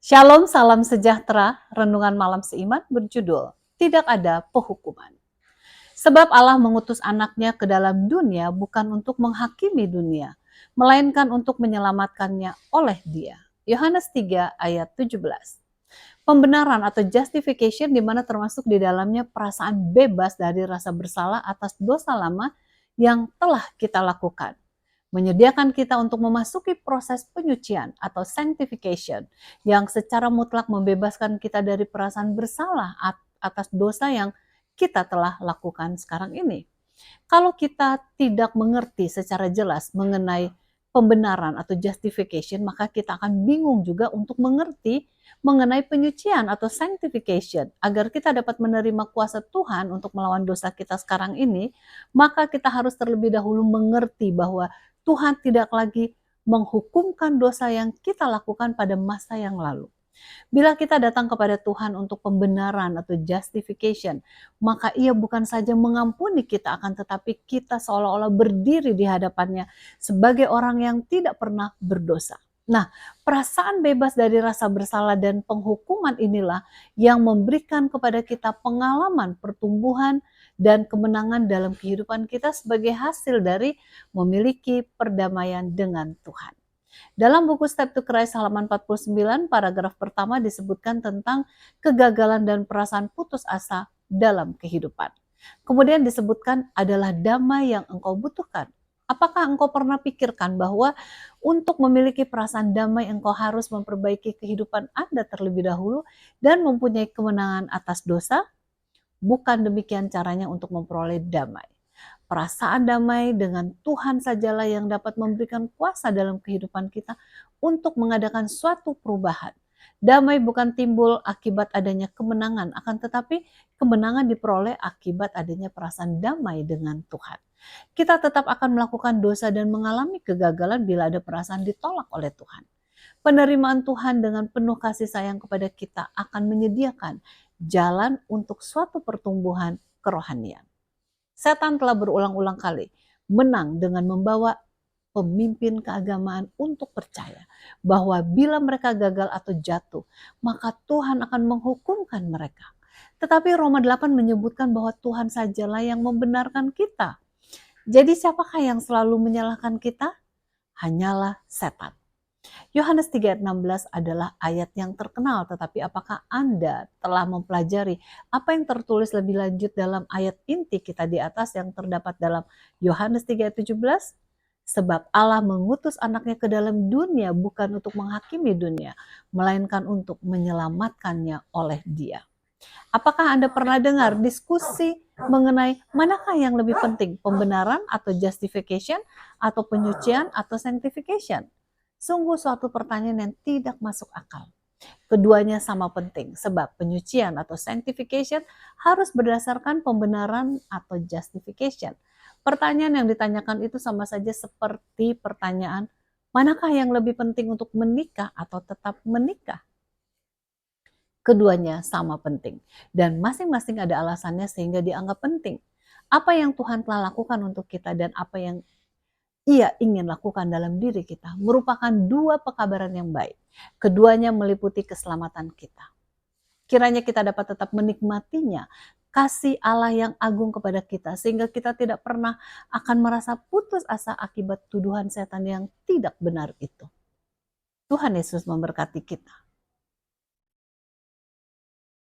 Shalom, salam sejahtera. Renungan malam seiman berjudul Tidak ada Penghukuman. Sebab Allah mengutus anaknya ke dalam dunia bukan untuk menghakimi dunia, melainkan untuk menyelamatkannya oleh dia. Yohanes 3 ayat 17. Pembenaran atau justification di mana termasuk di dalamnya perasaan bebas dari rasa bersalah atas dosa lama yang telah kita lakukan, menyediakan kita untuk memasuki proses penyucian atau sanctification yang secara mutlak membebaskan kita dari perasaan bersalah atas dosa yang kita telah lakukan sekarang ini. Kalau kita tidak mengerti secara jelas mengenai pembenaran atau justification, maka kita akan bingung juga untuk mengerti mengenai penyucian atau sanctification. Agar kita dapat menerima kuasa Tuhan untuk melawan dosa kita sekarang ini, maka kita harus terlebih dahulu mengerti bahwa Tuhan tidak lagi menghukumkan dosa yang kita lakukan pada masa yang lalu. Bila kita datang kepada Tuhan untuk pembenaran atau justification, maka Ia bukan saja mengampuni kita, akan tetapi kita seolah-olah berdiri di hadapannya sebagai orang yang tidak pernah berdosa. Nah, perasaan bebas dari rasa bersalah dan penghukuman inilah yang memberikan kepada kita pengalaman pertumbuhan dan kemenangan dalam kehidupan kita sebagai hasil dari memiliki perdamaian dengan Tuhan. Dalam buku Step to Christ halaman 49, paragraf pertama disebutkan tentang kegagalan dan perasaan putus asa dalam kehidupan. Kemudian disebutkan adalah damai yang engkau butuhkan. Apakah engkau pernah pikirkan bahwa untuk memiliki perasaan damai engkau harus memperbaiki kehidupan Anda terlebih dahulu dan mempunyai kemenangan atas dosa? Bukan demikian caranya untuk memperoleh damai. Perasaan damai dengan Tuhan sajalah yang dapat memberikan kuasa dalam kehidupan kita untuk mengadakan suatu perubahan. Damai bukan timbul akibat adanya kemenangan, akan tetapi kemenangan diperoleh akibat adanya perasaan damai dengan Tuhan. Kita tetap akan melakukan dosa dan mengalami kegagalan bila ada perasaan ditolak oleh Tuhan. Penerimaan Tuhan dengan penuh kasih sayang kepada kita akan menyediakan jalan untuk suatu pertumbuhan kerohanian. Setan telah berulang-ulang kali menang dengan membawa pemimpin keagamaan untuk percaya bahwa bila mereka gagal atau jatuh, maka Tuhan akan menghukumkan mereka. Tetapi Roma 8 menyebutkan bahwa Tuhan sajalah yang membenarkan kita. Jadi siapakah yang selalu menyalahkan kita? Hanyalah setan. Yohanes 3 ayat 16 adalah ayat yang terkenal, tetapi apakah Anda telah mempelajari apa yang tertulis lebih lanjut dalam ayat inti kita di atas yang terdapat dalam Yohanes 3 ayat 17? Sebab Allah mengutus anaknya ke dalam dunia bukan untuk menghakimi dunia, melainkan untuk menyelamatkannya oleh dia. Apakah Anda pernah dengar diskusi mengenai manakah yang lebih penting, pembenaran atau justification, atau penyucian atau sanctification? Sungguh suatu pertanyaan yang tidak masuk akal. Keduanya sama penting, sebab penyucian atau sanctification harus berdasarkan pembenaran atau justification. Pertanyaan yang ditanyakan itu sama saja seperti pertanyaan, manakah yang lebih penting untuk menikah atau tetap menikah? Keduanya sama penting, dan masing-masing ada alasannya sehingga dianggap penting. Apa yang Tuhan telah lakukan untuk kita dan apa yang Ia ingin lakukan dalam diri kita merupakan dua pekabaran yang baik. Keduanya meliputi keselamatan kita. Kiranya kita dapat tetap menikmatinya, kasih Allah yang agung kepada kita, sehingga kita tidak pernah akan merasa putus asa akibat tuduhan setan yang tidak benar itu. Tuhan Yesus memberkati kita.